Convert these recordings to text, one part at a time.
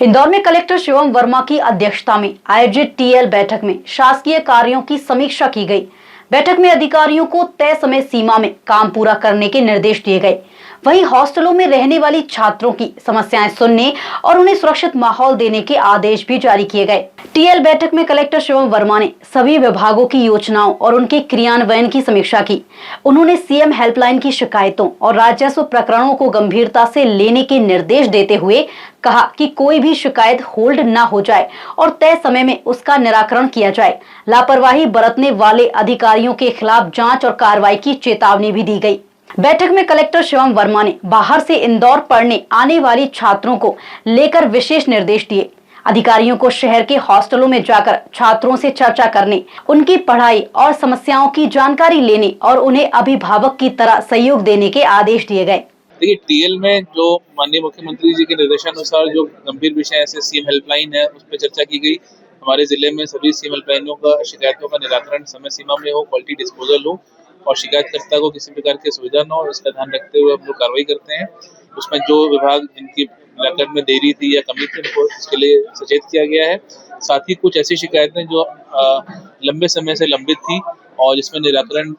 इंदौर में कलेक्टर शिवम वर्मा की अध्यक्षता में आयोजित टीएल बैठक में शासकीय कार्यों की समीक्षा की गई। बैठक में अधिकारियों को तय समय सीमा में काम पूरा करने के निर्देश दिए गए। वहीं हॉस्टलों में रहने वाली छात्रों की समस्याएं सुनने और उन्हें सुरक्षित माहौल देने के आदेश भी जारी किए गए। टीएल बैठक में कलेक्टर शिवम वर्मा ने सभी विभागों की योजनाओं और उनके क्रियान्वयन की समीक्षा की। उन्होंने सीएम हेल्पलाइन की शिकायतों और राजस्व प्रकरणों को गंभीरता से लेने के निर्देश देते हुए कहा कि कोई भी शिकायत होल्ड न हो जाए और तय समय में उसका निराकरण किया जाए। लापरवाही बरतने वाले अधिकारियों के खिलाफ जांच और कार्रवाई की चेतावनी भी दी गई। बैठक में कलेक्टर शिवम वर्मा ने बाहर से इंदौर पढ़ने आने वाली छात्रों को लेकर विशेष निर्देश दिए। अधिकारियों को शहर के हॉस्टलों में जाकर छात्रों से चर्चा करने, उनकी पढ़ाई और समस्याओं की जानकारी लेने और उन्हें अभिभावक की तरह सहयोग देने के आदेश दिए गए। देखिए, टीएल में जो माननीय मुख्यमंत्री जी के निर्देशानुसार जो गंभीर विषय ऐसे सीएम हेल्पलाइन है, उस पर चर्चा की गई। हमारे जिले में सभी सीएम हेल्पलाइनों का शिकायतों का निराकरण समय सीमा में हो, क्वालिटी डिस्पोजल हो और शिकायतकर्ता को किसी प्रकार की असुविधा न हो, इसका ध्यान रखते हुए हम लोग कार्रवाई करते हैं। उसमें जो विभाग जिनकी निराकरण में देरी थी या कमी थी, उनको इसके लिए सचेत किया गया है। साथ ही कुछ ऐसी शिकायतें जो लंबे समय से लंबित थी और जिसमें निराकरण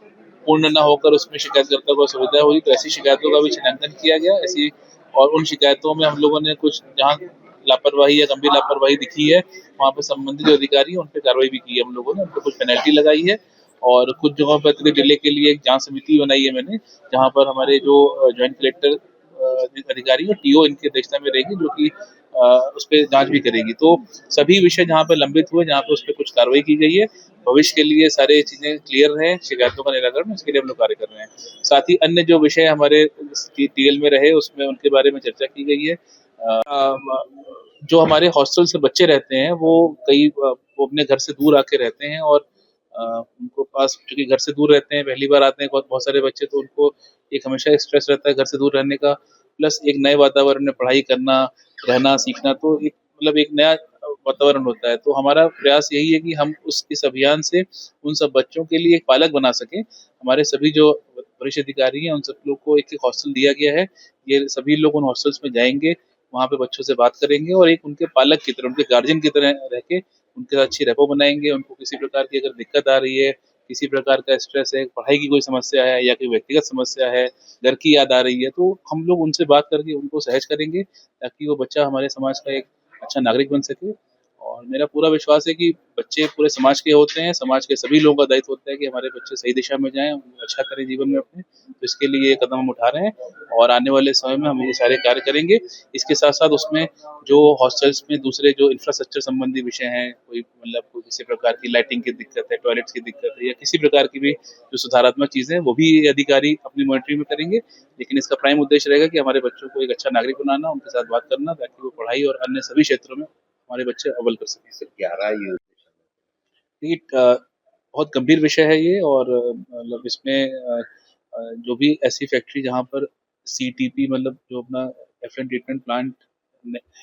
पूर्ण न होकर उसमें शिकायतकर्ता को असुविधा हुई, तो ऐसी शिकायतों का भी चिन्हांकन किया गया। ऐसी और उन शिकायतों में हम लोगों ने कुछ जहाँ लापरवाही या गंभीर लापरवाही दिखी है, वहाँ पे संबंधित जो अधिकारी है उन पे कार्रवाई भी की है हम लोगों ने, उन पे कुछ पेनल्टी लगाई है। और कुछ जगहों पर अतिरिक्त जिले के लिए एक जांच समिति बनाई है मैंने, जहाँ पर हमारे जो ज्वाइंट कलेक्टर अधिकारी और टीओ इनकी अध्यक्षता में रहेगी, जो कि उस पर जांच भी करेगी। तो सभी विषय जहाँ पर लंबित हुए, जहाँ पे उस पर कुछ कार्रवाई की गई है, भविष्य के लिए सारे चीजें क्लियर रहे, शिकायतों का निराकरण, इसके लिए हम लोग कार्य कर रहे हैं। साथ ही अन्य जो विषय हमारे टीएल में रहे, उसमें उनके बारे में चर्चा की गई है। जो हमारे हॉस्टल से बच्चे रहते हैं, वो वो अपने घर से दूर आके रहते हैं और उनको पास, क्योंकि घर से दूर रहते हैं, पहली बार आते हैं बहुत सारे बच्चे, तो उनको एक हमेशा स्ट्रेस रहता है घर से दूर रहने का, प्लस एक नए वातावरण में पढ़ाई करना, रहना, सीखना, तो एक मतलब एक नया वातावरण होता है। तो हमारा प्रयास यही है कि हम इस अभियान से उन सब बच्चों के लिए एक पालक बना सकें। हमारे सभी जो वरिष्ठ अधिकारी हैं, उन सब लोग को एक हॉस्टल दिया गया है। ये सभी लोग उन हॉस्टल्स में जाएंगे, वहाँ पे बच्चों से बात करेंगे और एक उनके पालक की तरह, उनके गार्जियन की तरह रह के उनके साथ अच्छी रेपो बनाएंगे। उनको किसी प्रकार की अगर दिक्कत आ रही है, किसी प्रकार का स्ट्रेस है, पढ़ाई की कोई समस्या है या कोई व्यक्तिगत समस्या है, घर की याद आ रही है, तो हम लोग उनसे बात करके उनको सहज करेंगे, ताकि वो बच्चा हमारे समाज का एक अच्छा नागरिक बन सके। और मेरा पूरा विश्वास है कि बच्चे पूरे समाज के होते हैं, समाज के सभी लोगों का दायित्व होता है कि हमारे बच्चे सही दिशा में जाएं, अच्छा करें जीवन में अपने। तो इसके लिए ये कदम हम उठा रहे हैं और आने वाले समय में हम ये सारे कार्य करेंगे। इसके साथ साथ उसमें जो हॉस्टल्स में दूसरे जो इंफ्रास्ट्रक्चर संबंधी विषय हैं, कोई मतलब कोई किसी प्रकार की लाइटिंग की दिक्कत है, टॉयलेट्स की दिक्कत है या किसी प्रकार की भी जो सुधारात्मक चीजें हैं, वो भी ये अधिकारी अपनी मॉनिटरिंग में करेंगे। लेकिन इसका प्राइम उद्देश्य रहेगा कि हमारे बच्चों को एक अच्छा नागरिक बनाना, उनके साथ बात करना, ताकि वो पढ़ाई और अन्य सभी क्षेत्रों में हमारे बच्चे अव्वल कर सकें। सर क्या रहा है ये? देखिए, बहुत गंभीर विषय है ये और मतलब इसमें जो भी ऐसी फैक्ट्री जहाँ पर सीटीपी मतलब जो अपना एफएन ट्रीटमेंट प्लांट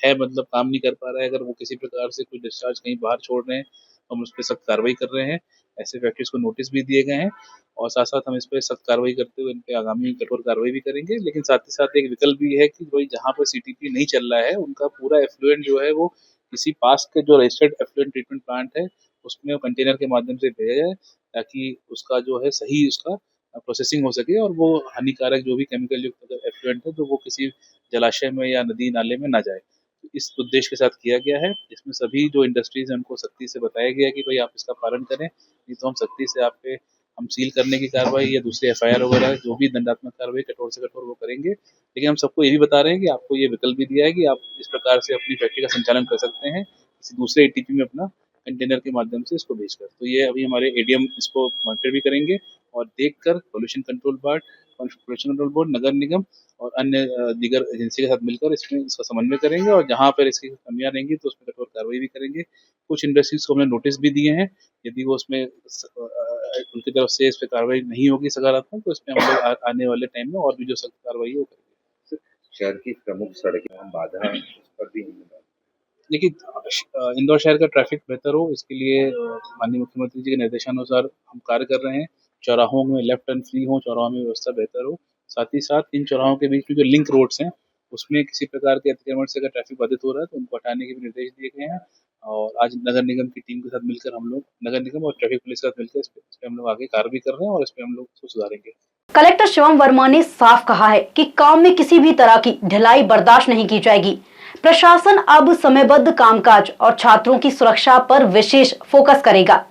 है, मतलब काम नहीं कर पा रहा है, अगर वो किसी प्रकार से कोई डिस्चार्ज कहीं बाहर छोड़ रहे हैं, तो हम उस पर सख्त कार्रवाई कर रहे हैं। ऐसे फैक्ट्रीज को नोटिस भी दिए गए हैं और साथ साथ हम इस पर सख्त कार्रवाई करते हुए इन पे आगामी कठोर कार्रवाई भी करेंगे। लेकिन साथ ही साथ एक विकल्प भी है कि भाई जहाँ पर सीटीपी नहीं चल रहा है, उनका पूरा एफ्लुएंट जो है वो किसी पास के जो रजिस्टर्ड एफ्लुएंट ट्रीटमेंट प्लांट है, उसमें कंटेनर के माध्यम से भेजा जाए, ताकि उसका जो है सही उसका प्रोसेसिंग हो सके और वो हानिकारक जो भी केमिकल युक्त अगर एफ्लुएंट है, तो वो किसी जलाशय में या नदी नाले में ना जाए। तो इस उद्देश्य के साथ किया गया है। इसमें सभी जो इंडस्ट्रीज हैं उनको सख्ती से बताया गया है कि भाई आप इसका पालन करें, नहीं तो हम सख्ती से आप पे हम सील करने की कार्रवाई या दूसरी एफआईआर वगैरह जो भी दंडात्मक कार्रवाई कठोर से कठोर वो करेंगे। लेकिन हम सबको ये भी बता रहे हैं कि आपको ये विकल्प भी दिया है कि आप इस प्रकार से अपनी फैक्ट्री का संचालन कर सकते हैं, किसी दूसरे एटीपी में अपना कंटेनर के माध्यम से इसको भेजकर। तो ये अभी हमारे एडीएम इसको मॉनिटर भी करेंगे और देखकर पोल्यूशन कंट्रोल बोर्ड, नगर निगम और अन्य दीगर एजेंसी के साथ मिलकर इसमें इसका समन्वय करेंगे और जहाँ पर इसकी कमियां रहेंगी तो उसमें कठोर कार्रवाई भी करेंगे। कुछ इंडस्ट्रीज को हमने नोटिस भी दिए हैं, यदि वो उसमें उनकी तरफ से इस पर कार्रवाई नहीं होगी सकारात्मक, तो इसमें हम लोग आने वाले टाइम में और भी जो सख्त कार्रवाई है वो करेंगे। शहर की प्रमुख सड़कें हम बाधा है, उस पर भी नहीं। देखिए, इंदौर शहर का ट्रैफिक बेहतर हो, इसके लिए माननीय मुख्यमंत्री जी के निर्देशानुसार हम कार्य कर रहे हैं। चौराहों में लेफ्ट टर्न फ्री हो, चौराहों में व्यवस्था बेहतर हो। साथ ही साथ इन चौराहों के बीच में जो लिंक रोड्स हैं, उसमें किसी प्रकार के अतिक्रमण से अगर ट्रैफिक बाधित हो रहा है तो उनको हटाने के भी निर्देश दिए गए हैं। और आज नगर निगम की टीम के साथ मिलकर हम लोग, नगर निगम और ट्रैफिक पुलिस के साथ मिलकर इस पे हम लोग आगे कार्रवाई कर रहे हैं और इस पे हम लोग इसको सुधारेंगे। कलेक्टर शिवम वर्मा ने साफ कहा है कि काम में किसी भी तरह की ढिलाई बर्दाश्त नहीं की जाएगी। प्रशासन अब समयबद्ध कामकाज और छात्रों की सुरक्षा पर विशेष फोकस करेगा।